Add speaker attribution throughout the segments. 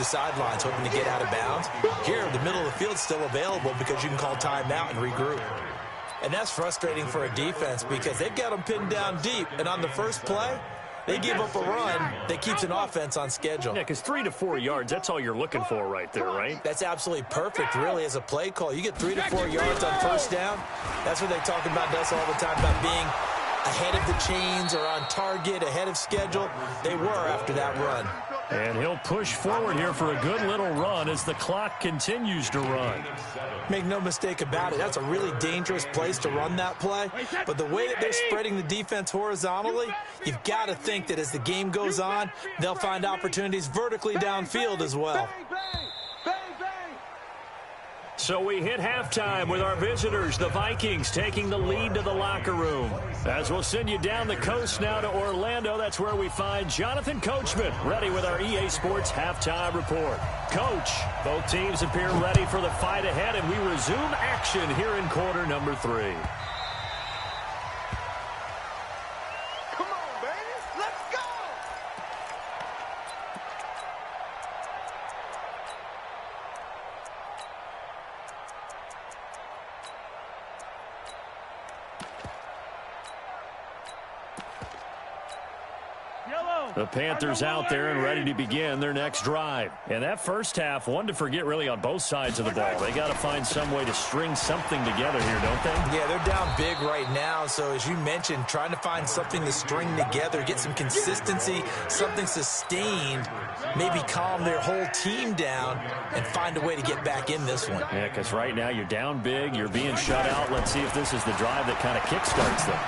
Speaker 1: the sidelines hoping to get out of bounds. Here, the middle of the field is still available because you can call timeout and regroup. And that's frustrating for a defense because they've got them pinned down deep. And on the first play, they give up a run that keeps an offense on schedule.
Speaker 2: Yeah, because 3 to 4 yards, that's all you're looking for right there, right?
Speaker 1: That's absolutely perfect, really, as a play call. You get 3 to 4 yards on first down. That's what they talk about us all the time, about being ahead of the chains or on target, ahead of schedule. They were after that run.
Speaker 2: And he'll push forward here for a good little run as the clock continues to run.
Speaker 1: Make no mistake about it, that's a really dangerous place to run that play. But the way that they're spreading the defense horizontally, you've got to think that as the game goes on, they'll find opportunities vertically downfield as well.
Speaker 2: So we hit halftime with our visitors, the Vikings, taking the lead to the locker room. As we'll send you down the coast now to Orlando, that's where we find Jonathan Coachman, ready with our EA Sports halftime report. Coach, both teams appear ready for the fight ahead, and we resume action here in quarter number 3. The Panthers out there and ready to begin their next drive. And that first half, one to forget really on both sides of the ball. They got to find some way to string something together here, don't they?
Speaker 1: Yeah, they're down big right now. So as you mentioned, trying to find something to string together, get some consistency, something sustained, maybe calm their whole team down and find a way to get back in this one.
Speaker 2: Yeah, because right now you're down big, you're being shut out. Let's see if this is the drive that kind of kickstarts them.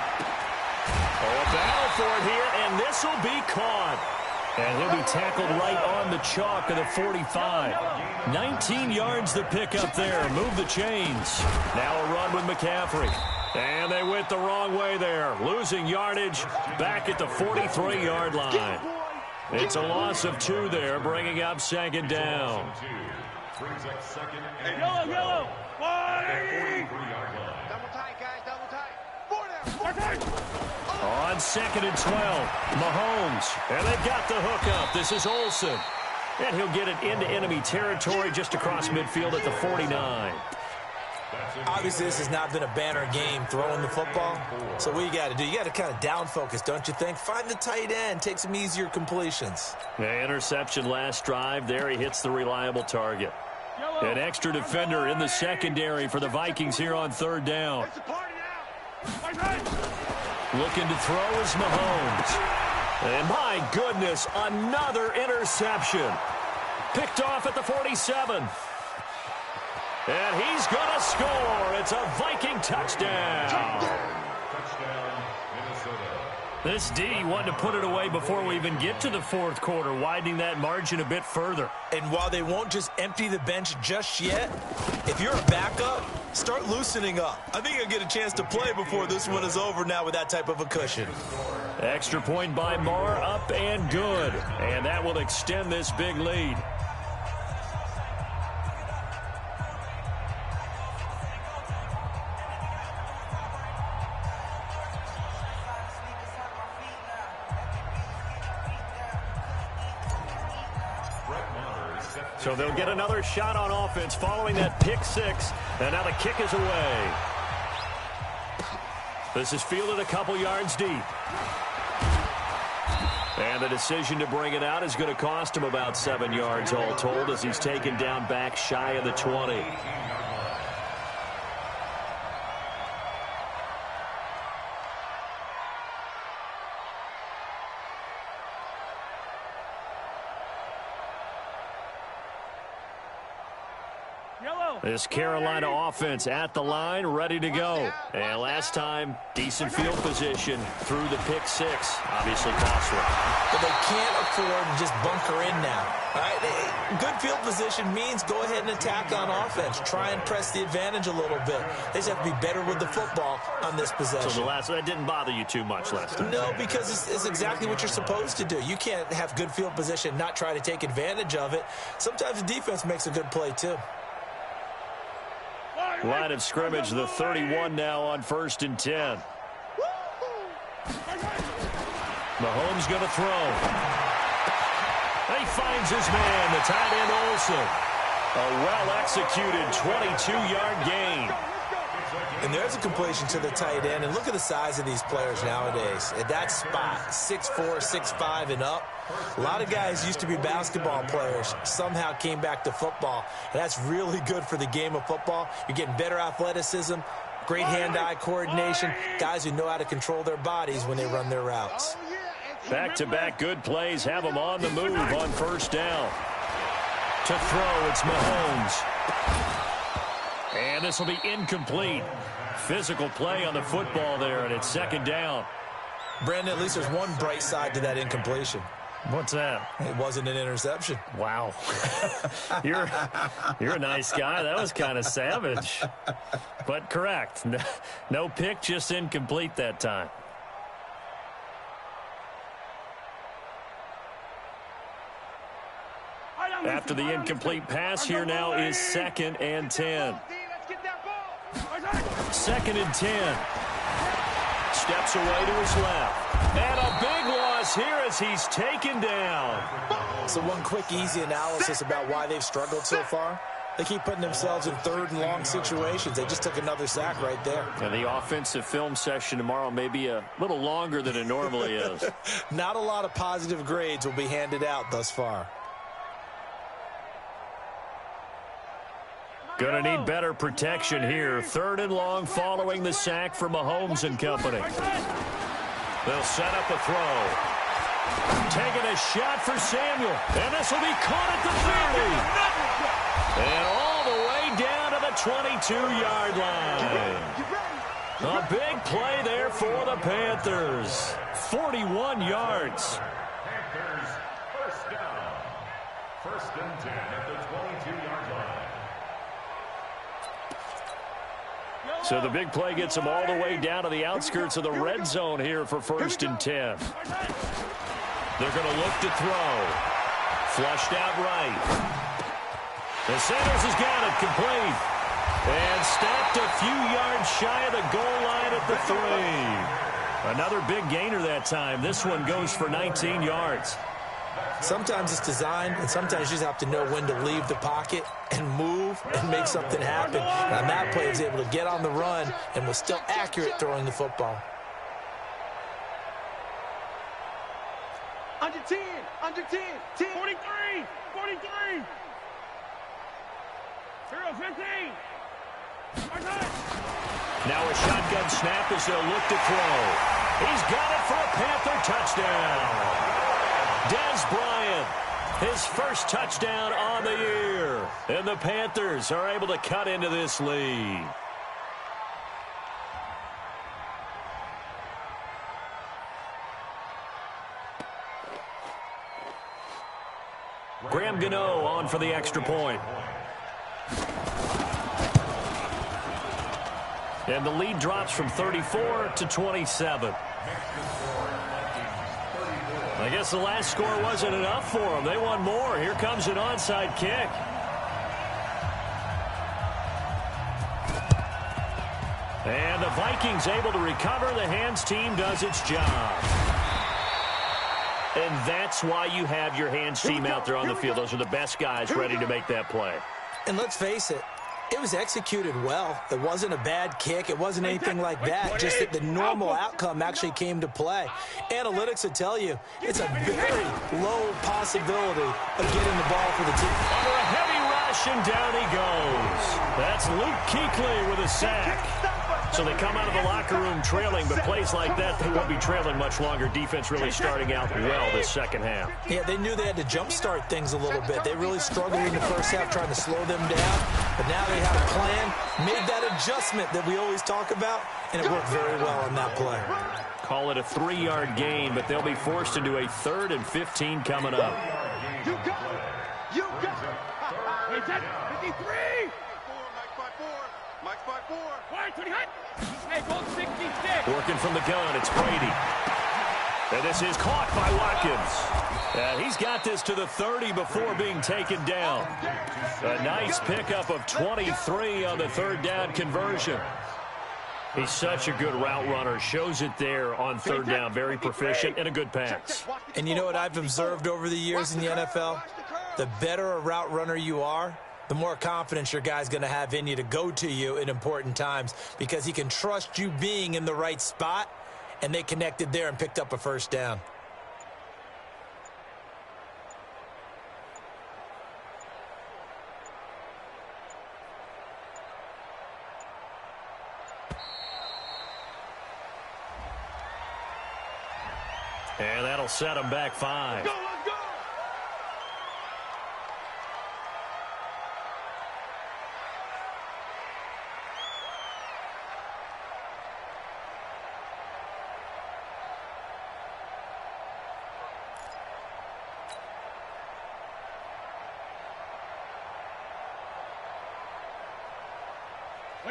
Speaker 2: Oh, a battle for it here, and this will be caught. And he'll be tackled right on the chalk of the 45. 19 yards the pick up there. Move the chains. Now a run with McCaffrey. And they went the wrong way there. Losing yardage back at the 43-yard line. It's a loss of 2 there, bringing up second down.
Speaker 3: Yellow. Double tight, guys, double tight.
Speaker 2: On 2nd and 12, Mahomes. And they've got the hook up. This is Olsen. And he'll get it into enemy territory just across midfield at the 49.
Speaker 1: Obviously, this has not been a banner game throwing the football. So what you got to do, you got to kind of down focus, don't you think? Find the tight end, take some easier completions.
Speaker 2: The interception last drive. There he hits the reliable target. An extra defender in the secondary for the Vikings here on 3rd down. Looking to throw is Mahomes. And my goodness, another interception. Picked off at the 47. And he's going to score. It's a Viking touchdown. This D wanted to put it away before we even get to the 4th quarter, widening that margin a bit further.
Speaker 1: And while they won't just empty the bench just yet, if you're a backup, start loosening up. I think you'll get a chance to play before this one is over now with that type of a cushion.
Speaker 2: Extra point by Marr, up and good. And that will extend this big lead. So they'll get another shot on offense following that pick 6. And now the kick is away. This is fielded a couple yards deep. And the decision to bring it out is going to cost him about 7 yards all told as he's taken down back shy of the 20. This Carolina offense at the line, ready to go. And last time, decent field position through the pick 6. Obviously costly.
Speaker 1: But they can't afford to just bunker in now. All right? Good field position means go ahead and attack on offense. Try and press the advantage a little bit. They just have to be better with the football on this possession.
Speaker 2: So that didn't bother you too much last time?
Speaker 1: No, because it's exactly what you're supposed to do. You can't have good field position and not try to take advantage of it. Sometimes the defense makes a good play, too.
Speaker 2: Line of scrimmage, the 31 now on 1st and 10. Mahomes going to throw. He finds his man, the tight end Olsen. A well-executed 22-yard gain.
Speaker 1: And there's a completion to the tight end. And look at the size of these players nowadays. At that spot, 6'4", 6'5", and up. A lot of guys used to be basketball players, somehow came back to football. And that's really good for the game of football. You're getting better athleticism, great hand-eye coordination, guys who know how to control their bodies when they run their routes.
Speaker 2: Back-to-back good plays have them on the move on first down. To throw, it's Mahomes. And this will be incomplete. Physical play on the football there, and it's second down.
Speaker 1: Brandon, at least there's one bright side to that incompletion.
Speaker 2: What's that?
Speaker 1: It wasn't an interception.
Speaker 2: Wow. You're a nice guy. That was kind of savage. But correct. No pick, just incomplete that time. After the incomplete pass, here now is 2nd and 10. 2nd and 10. Steps away to his left. And a big loss here as he's taken down.
Speaker 1: So one quick, easy analysis about why they've struggled so far. They keep putting themselves in 3rd and long situations. They just took another sack right there.
Speaker 2: And the offensive film session tomorrow may be a little longer than it normally is.
Speaker 1: Not a lot of positive grades will be handed out thus far.
Speaker 2: Going to need better protection here. 3rd and long following the sack for Mahomes and company. They'll set up a throw. Taking a shot for Samuel. And this will be caught at the 30. And all the way down to the 22-yard line. A big play there for the Panthers. 41 yards.
Speaker 4: Panthers first down. 1st and 10 at the 22-yard line.
Speaker 2: So the big play gets them all the way down to the outskirts of the red zone here for 1st and 10. They're going to look to throw. Flushed out right. The Sanders has got it complete. And stopped a few yards shy of the goal line at the 3. Another big gainer that time. This one goes for 19 yards.
Speaker 1: Sometimes it's designed, and sometimes you just have to know when to leave the pocket and move and make something happen. And on that play, he was able to get on the run and was still accurate throwing the football.
Speaker 3: Under 10, 10, 43, 43. 0-15.
Speaker 2: Now a shotgun snap as they'll look to throw. He's got it for a Panther touchdown. Dez Bryant, his first touchdown on the year. And the Panthers are able to cut into this lead. Graham Gano on for the extra point. And the lead drops from 34 to 27. I guess the last score wasn't enough for them. They want more. Here comes an onside kick. And the Vikings able to recover. The hands team does its job. And that's why you have your hands team out there on the field. Those are the best guys ready to make that play.
Speaker 1: And let's face it, it was executed well. It wasn't a bad kick. It wasn't anything like that. Just that the normal outcome actually came to play. Analytics will tell you it's a very low possibility of getting the ball for the team.
Speaker 2: Under a heavy rush, and down he goes. That's Luke Kuechly with a sack. So they come out of the locker room trailing, but plays like that, they won't be trailing much longer. Defense really starting out well this second half.
Speaker 1: Yeah, they knew they had to jumpstart things a little bit. They really struggled in the first half trying to slow them down, but now they had a plan, made that adjustment that we always talk about, and it worked very well on that play.
Speaker 2: Call it a 3-yard gain, but they'll be forced into a 3rd and 15 coming up.
Speaker 3: You got it. You got it. It's at 53. Mike's by 4. Wide to the hut. Hey, goal 66.
Speaker 2: Working from the gun, it's Brady. And this is caught by Watkins. And he's got this to the 30 before being taken down. A nice pickup of 23 on the 3rd down conversion. He's such a good route runner. Shows it there on third down. Very proficient and a good pass.
Speaker 1: And you know what I've observed over the years in the NFL? The better a route runner you are, the more confidence your guy's going to have in you to go to you in important times because he can trust you being in the right spot, and they connected there and picked up a first down.
Speaker 2: And that'll set him back 5.
Speaker 3: Go, let's go!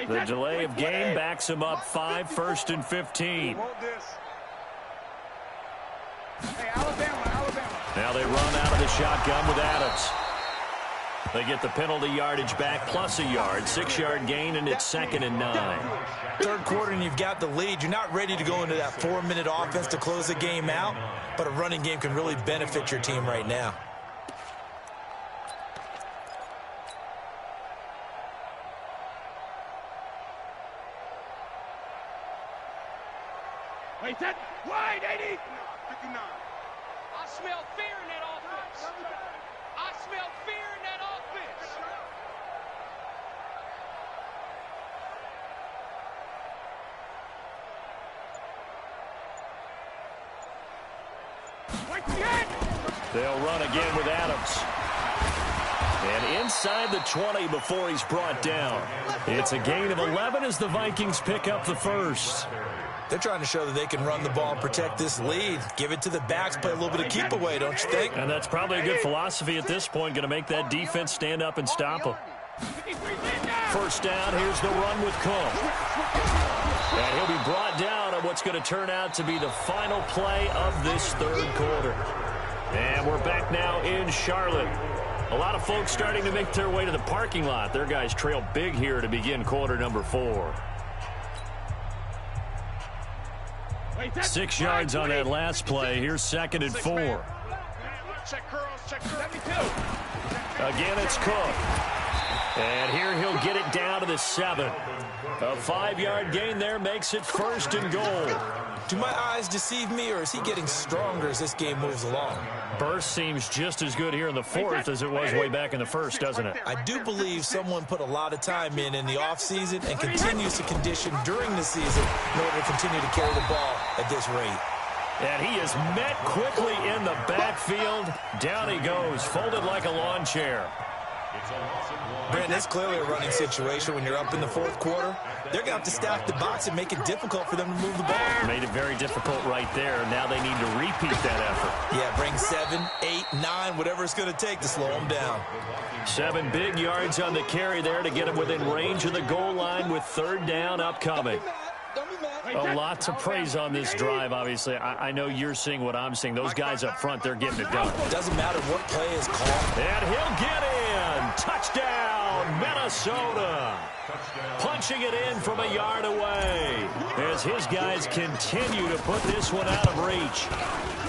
Speaker 2: The delay of game backs him up 5, 1st and 15.
Speaker 3: Hey, Alabama.
Speaker 2: Now they run out of the shotgun with Adams. They get the penalty yardage back plus a yard. 6-yard gain, and it's 2nd and 9.
Speaker 1: Third quarter and you've got the lead. You're not ready to go into that 4-minute offense to close the game out, but a running game can really benefit your team right now.
Speaker 3: Wait, that wide 80. 59.
Speaker 5: I smell fear in that offense. I smell fear in that offense.
Speaker 2: They'll run again with Adams. And inside the 20 before he's brought down. It's a gain of 11 as the Vikings pick up the first.
Speaker 1: They're trying to show that they can run the ball and protect this lead. Give it to the backs, play a little bit of keep away, don't you think?
Speaker 2: And that's probably a good philosophy at this point. Going to make that defense stand up and stop them. First down, here's the run with Cook. And he'll be brought down on what's going to turn out to be the final play of this third quarter. And we're back now in Charlotte. A lot of folks starting to make their way to the parking lot. Their guys trail big here to begin quarter number 4. 6 yards on that last play. Here's 2nd and 4. Again, it's Cook. And here he'll get it down to the 7. A 5-yard gain there makes it 1st and goal.
Speaker 1: Do my eyes deceive me, or is he getting stronger as this game moves along?
Speaker 2: Burst seems just as good here in the 4th as it was way back in the 1st, doesn't it?
Speaker 1: I do believe someone put a lot of time in the offseason and continues to condition during the season in order to continue to carry the ball at this rate.
Speaker 2: And he is met quickly in the backfield. Down he goes, folded like a lawn chair.
Speaker 1: Brent, it's clearly a running situation when you're up in the 4th quarter. They're going to have to stack the box and make it difficult for them to move the ball.
Speaker 2: Made it very difficult right there. Now they need to repeat that effort.
Speaker 1: Yeah, bring 7, 8, 9, whatever it's going to take to slow them down.
Speaker 2: 7 big yards on the carry there to get him within range of the goal line with 3rd down upcoming. A lot to praise on this drive, obviously. I know you're seeing what I'm seeing. Those guys up front, they're getting it done.
Speaker 1: Doesn't matter what play is called.
Speaker 2: And he'll get in. Touchdown, Minnesota. Punching it in from a yard away as his guys continue to put this one out of reach.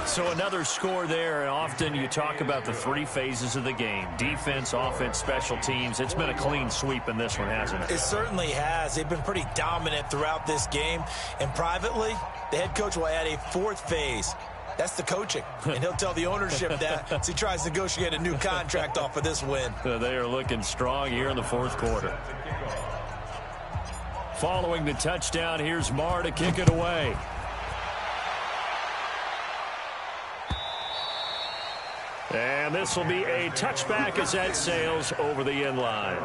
Speaker 2: So another score there, and often you talk about the 3 phases of the game. Defense, offense, special teams. It's been a clean sweep in this one, hasn't it?
Speaker 1: It certainly has. They've been pretty dominant throughout this game. And privately, the head coach will add a 4th phase. That's the coaching. And he'll tell the ownership that as he tries to negotiate a new contract off of this win.
Speaker 2: They are looking strong here in the 4th quarter. Following the touchdown, here's Marr to kick it away. And this will be a touchback as that sails over the end line.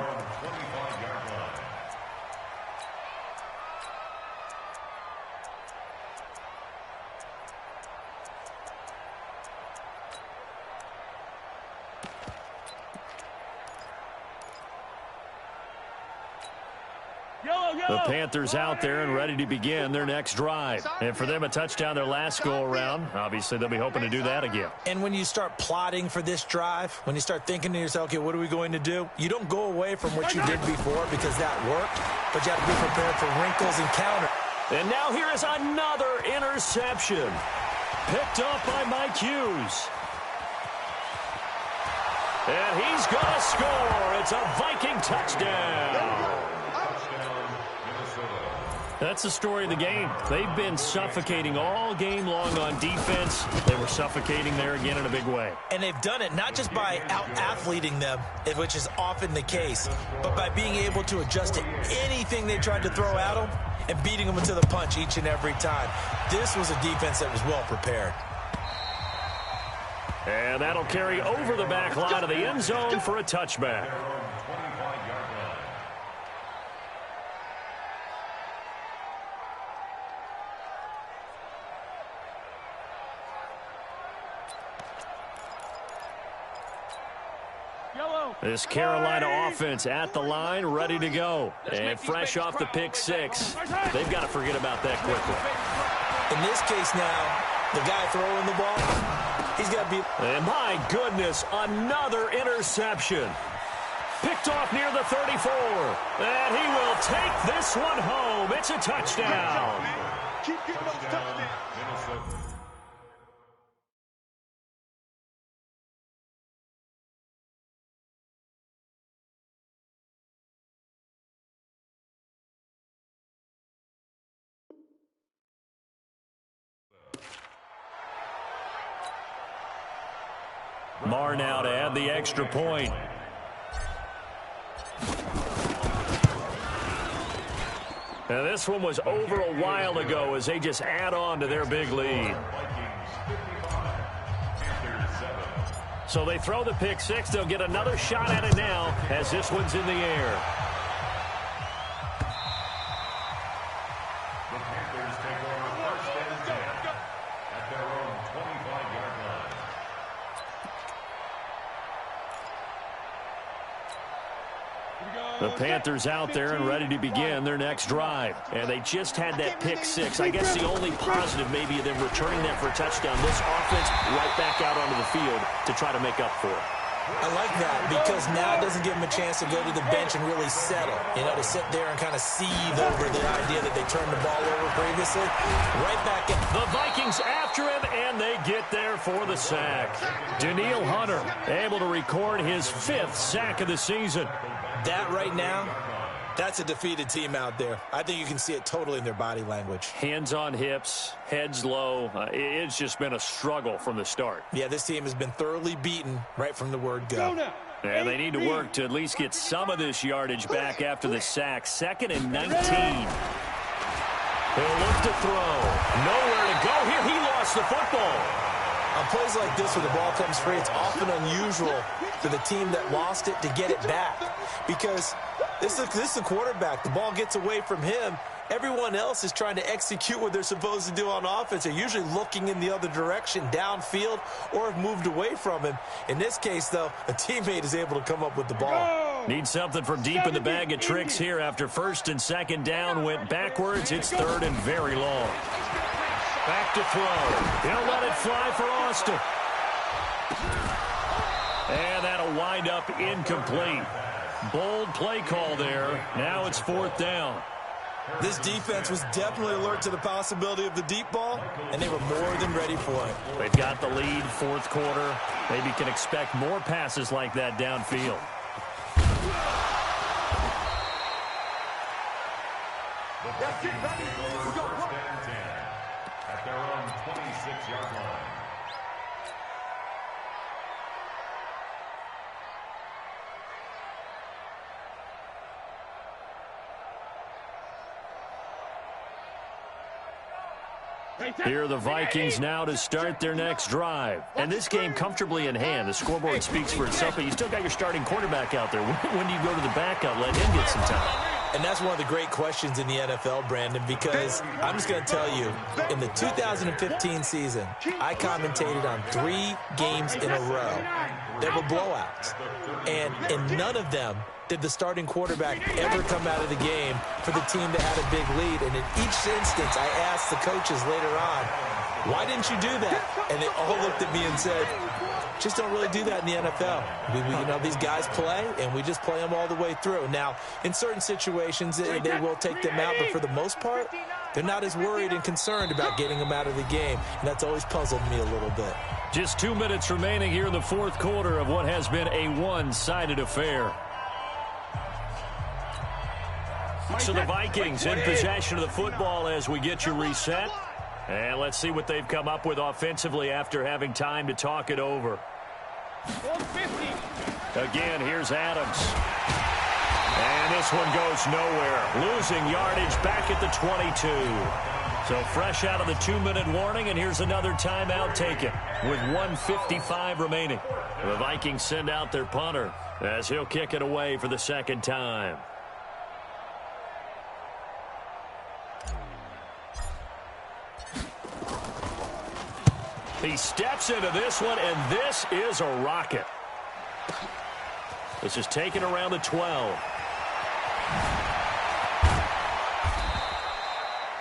Speaker 2: The Panthers out there and ready to begin their next drive. And for them, a touchdown their last go-around. Obviously, they'll be hoping to do that again.
Speaker 1: And when you start plotting for this drive, when you start thinking to yourself, okay, what are we going to do? You don't go away from what you did before because that worked, but you have to be prepared for wrinkles and counter.
Speaker 2: And now here is another interception. Picked up by Mike Hughes. And he's going to score. It's a Viking touchdown. That's the story of the game. They've been suffocating all game long on defense. They were suffocating there again in a big way.
Speaker 1: And they've done it not just by out-athleting them, which is often the case, but by being able to adjust to anything they tried to throw at them and beating them into the punch each and every time. This was a defense that was well prepared.
Speaker 2: And that'll carry over the back line of the end zone for a touchback. This Carolina offense at the line, ready to go. And fresh off the pick six. They've got to forget about that quickly.
Speaker 1: In this case now, the guy throwing the ball, he's got to be...
Speaker 2: And my goodness, another interception. Picked off near the 34. And he will take this one home. It's a touchdown.
Speaker 3: Keep getting those touchdowns.
Speaker 2: Marr now to add the extra point. Now this one was over a while ago as they just add on to their big lead. So they throw the pick six. They'll get another shot at it now as this one's in the air.
Speaker 4: The Panthers take over first and 10 at their own 25-yard line.
Speaker 2: The Panthers out there and ready to begin their next drive. And they just had that pick six. I guess the only positive maybe of them returning that for a touchdown. This offense right back out onto the field to try to make up for it.
Speaker 1: I like that because now it doesn't give them a chance to go to the bench and really settle. You know, to sit there and kind of seethe over the idea that they turned the ball over previously. Right back in.
Speaker 2: The Vikings after him, and they get there for the sack. Danielle Hunter able to record his 5th sack of the season.
Speaker 1: That right now, that's a defeated team out there. I think you can see it totally in their body language.
Speaker 2: Hands on hips, heads low. It's just been a struggle from the start.
Speaker 1: Yeah, this team has been thoroughly beaten right from the word go.
Speaker 2: And they need to work to at least get some of this yardage back after the sack. 2nd and 19. He'll look to throw. Nowhere to go here. He lost the football.
Speaker 1: On plays like this where the ball comes free, it's often unusual for the team that lost it to get it back. Because this is a quarterback. The ball gets away from him. Everyone else is trying to execute what they're supposed to do on offense. They're usually looking in the other direction, downfield, or have moved away from him. In this case, though, a teammate is able to come up with the ball.
Speaker 2: Need something from deep in the bag of tricks here after 1st and 2nd down. Went backwards. It's 3rd and very long. Back to throw. He'll let it fly for Austin. And that'll wind up incomplete. Bold play call there. Now it's 4th down.
Speaker 1: This defense was definitely alert to the possibility of the deep ball, and they were more than ready for it.
Speaker 2: They've got the lead, 4th quarter. Maybe can expect more passes like that downfield.
Speaker 3: Let's get ready. We go.
Speaker 4: First and 10 at their own 26-yard line.
Speaker 2: Here are the Vikings now to start their next drive. And this game comfortably in hand. The scoreboard speaks for itself, but you still got your starting quarterback out there. When do you go to the backup, let him get some time?
Speaker 1: And that's one of the great questions in the NFL, Brandon, because I'm just going to tell you, in the 2015 season, I commentated on 3 games in a row that were blowouts. And in none of them did the starting quarterback ever come out of the game for the team that had a big lead. And in each instance, I asked the coaches later on, why didn't you do that? And they all looked at me and said, just don't really do that in the NFL. You know, these guys play, and we just play them all the way through. Now, in certain situations, they will take them out, but for the most part, they're not as worried and concerned about getting them out of the game, and that's always puzzled me a little bit.
Speaker 2: Just 2 minutes remaining here in the fourth quarter of what has been a one-sided affair. So the Vikings in possession of the football as we get you reset. And let's see what they've come up with offensively after having time to talk it over. Again, here's Adams. And this one goes nowhere. Losing yardage back at the 22. So fresh out of the 2-minute warning, and here's another timeout taken with 1:55 remaining. The Vikings send out their punter as he'll kick it away for the second time. He steps into this one, and this is a rocket. This is taken around the 12.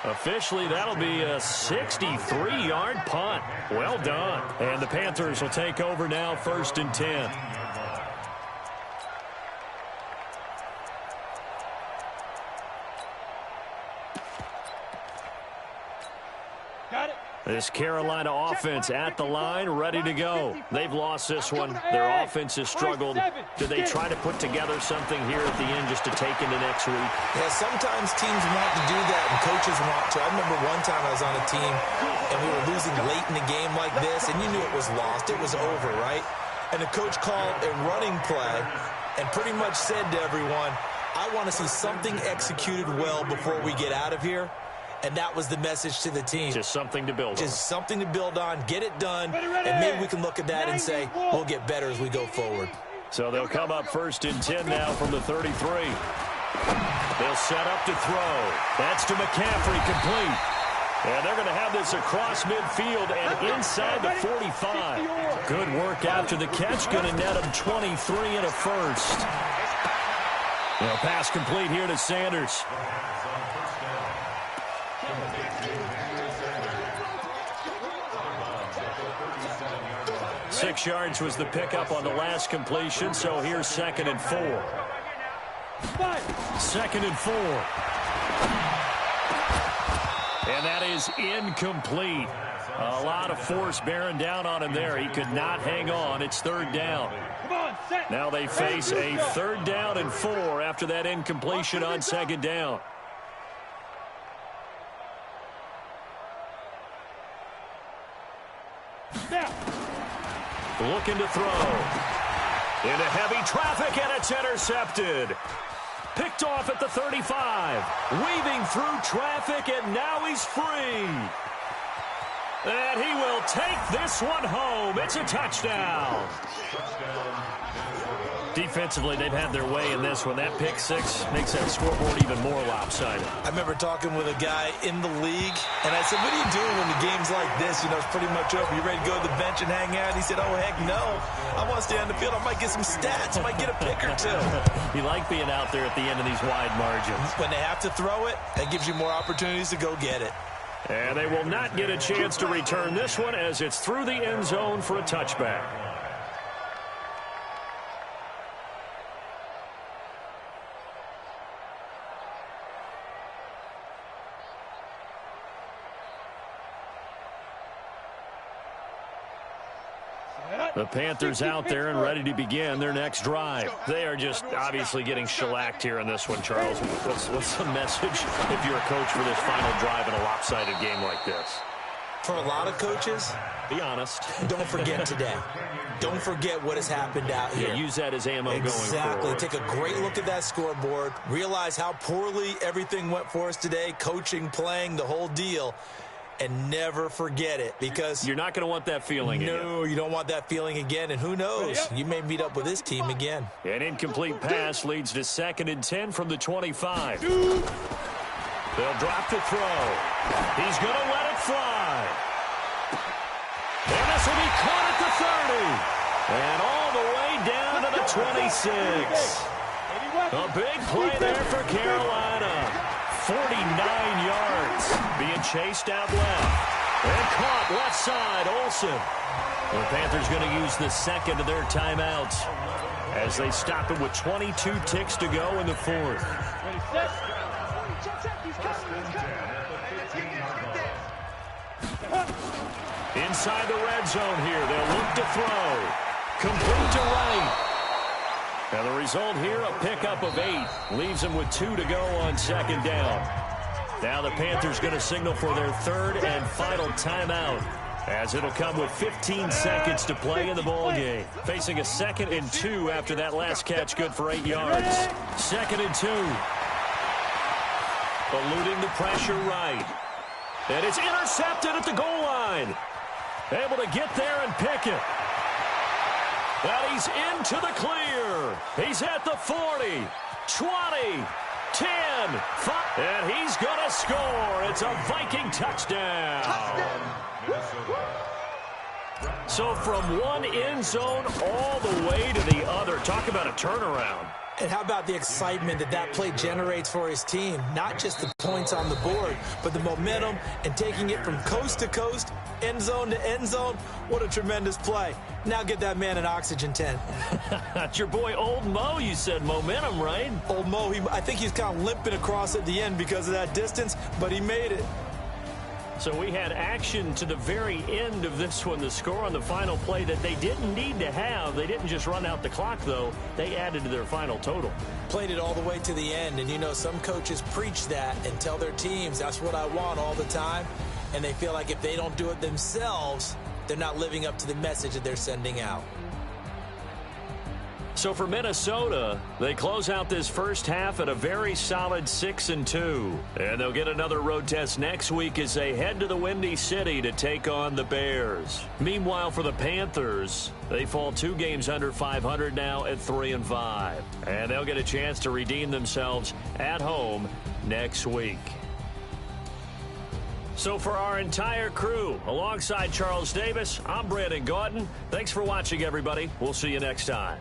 Speaker 2: Officially, that'll be a 63-yard punt. Well done. And the Panthers will take over now, 1st and 10. This Carolina offense at the line, ready to go. They've lost this one. Their offense has struggled. Do they try to put together something here at the end just to take into next week?
Speaker 1: Yeah, sometimes teams want to do that and coaches want to. I remember one time I was on a team and we were losing late in a game like this, and you knew it was lost. It was over, right? And the coach called a running play and pretty much said to everyone, I want to see something executed well before we get out of here. And that was the message to the team.
Speaker 2: Just something to build on.
Speaker 1: Just something to build on, get it done, and maybe we can look at that and say, we'll get better as we go forward.
Speaker 2: So they'll come up 1st and 10 now from the 33. They'll set up to throw. That's to McCaffrey, complete. And they're going to have this across midfield and inside the 45. Good work after the catch, going to net him 23 and a first. Now pass complete here to Sanders. 6 yards was the pickup on the last completion, so here's 2nd and 4. 2nd and 4. And that is incomplete. A lot of force bearing down on him there. He could not hang on. It's 3rd down. Now they face a 3rd down and 4 after that incompletion on 2nd down. Looking to throw. Into heavy traffic, and it's intercepted. Picked off at the 35. Weaving through traffic, and now he's free. And he will take this one home. It's a touchdown. Defensively, they've had their way in this one. That pick six makes that scoreboard even more lopsided. I
Speaker 1: remember talking with a guy in the league, and I said, what are you doing when the game's like this? You know, it's pretty much over. You ready to go to the bench and hang out? He said, oh, heck no. I want to stay on the field. I might get some stats. I might get a pick or two.
Speaker 2: You like being out there at the end of these wide margins.
Speaker 1: When they have to throw it, that gives you more opportunities to go get it.
Speaker 2: And they will not get a chance to return this one as it's through the end zone for a touchback. The Panthers out there and ready to begin their next drive. They are just obviously getting shellacked here in this one, Charles. What's the message if you're a coach for this final drive in a lopsided game like this?
Speaker 1: For a lot of coaches,
Speaker 2: be honest,
Speaker 1: don't forget today. Don't forget what has happened out here.
Speaker 2: Yeah, use that as ammo going forward.
Speaker 1: Exactly. Take a great look at that scoreboard. Realize how poorly everything went for us today. Coaching, playing, the whole deal. And never forget it, because
Speaker 2: you're not going to want that feeling again.
Speaker 1: No, you don't want that feeling again. And who knows? You may meet up with this team again.
Speaker 2: An incomplete pass leads to 2nd and 10 from the 25. They'll drop to throw. He's going to let it fly. And this will be caught at the 30. And all the way down to the 26. A big play there for Carolina. 49 yards. Being chased out left. And caught left side, Olsen. The Panthers going to use the second of their timeouts as they stop it with 22 ticks to go in the fourth. Inside the red zone here. They'll look to throw. Complete to right. And the result here, a pickup of 8. Leaves them with 2 to go on second down. Now the Panthers going to signal for their third and final timeout, as it'll come with 15 seconds to play in the ball game. Facing a 2nd and 2 after that last catch, good for 8 yards. 2nd and 2. Eluding the pressure right. And it's intercepted at the goal line. Able to get there and pick it. And he's into the clear. He's at the 40, 20, 10, 5, and he's going to score. It's a Viking touchdown. So from one end zone all the way to the other. Talk about a turnaround.
Speaker 1: And how about the excitement that that play generates for his team? Not just the points on the board, but the momentum and taking it from coast to coast, end zone to end zone. What a tremendous play. Now get that man an oxygen tent.
Speaker 2: That's your boy Old Mo. You said momentum, right?
Speaker 1: Old Mo, I think he's kind of limping across at the end because of that distance, but he made it.
Speaker 2: So we had action to the very end of this one. The score on the final play that they didn't need to have. They didn't just run out the clock, though. They added to their final total.
Speaker 1: Played it all the way to the end. And, you know, some coaches preach that and tell their teams, that's what I want all the time. And they feel like if they don't do it themselves, they're not living up to the message that they're sending out.
Speaker 2: So for Minnesota, they close out this first half at a very solid 6-2. And they'll get another road test next week as they head to the Windy City to take on the Bears. Meanwhile, for the Panthers, they fall 2 games under 500 now at 3-5. And they'll get a chance to redeem themselves at home next week. So for our entire crew, alongside Charles Davis, I'm Brandon Gaudin. Thanks for watching, everybody. We'll see you next time.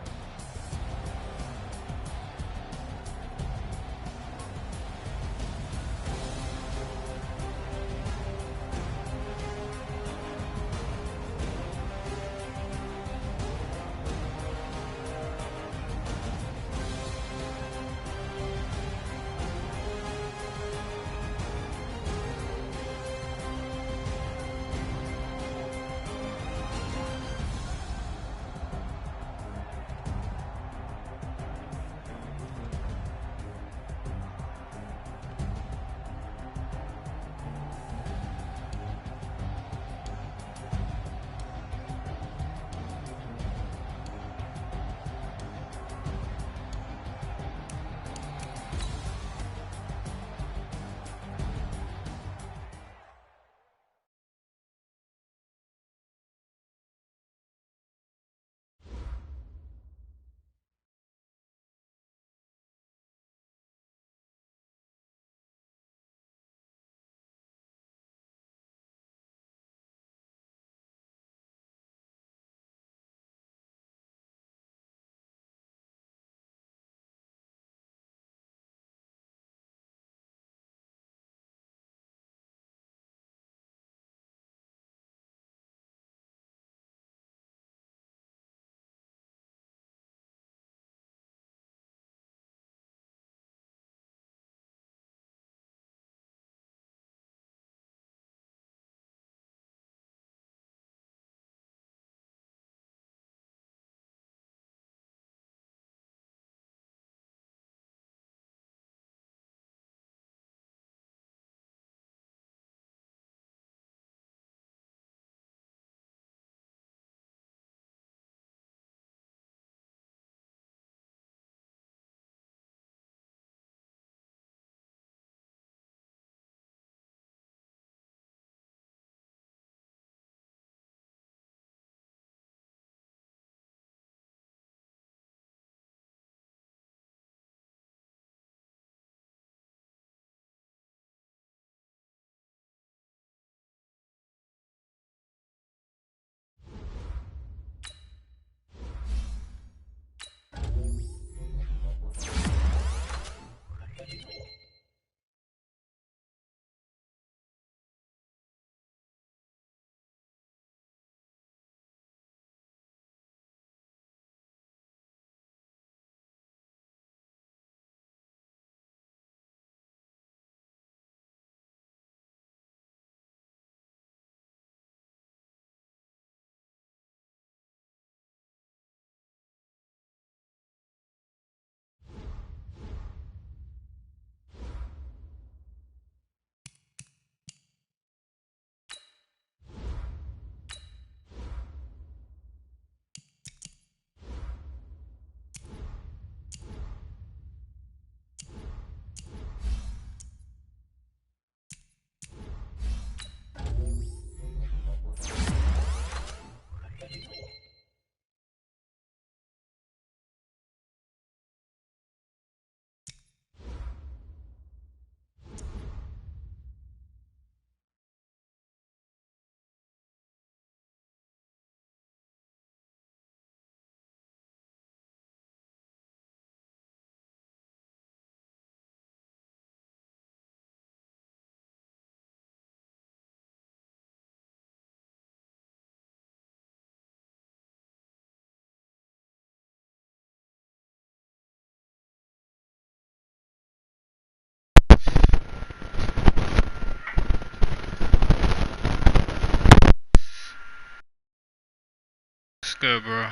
Speaker 6: good, bro?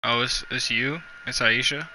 Speaker 6: Oh, it's you? It's Aisha?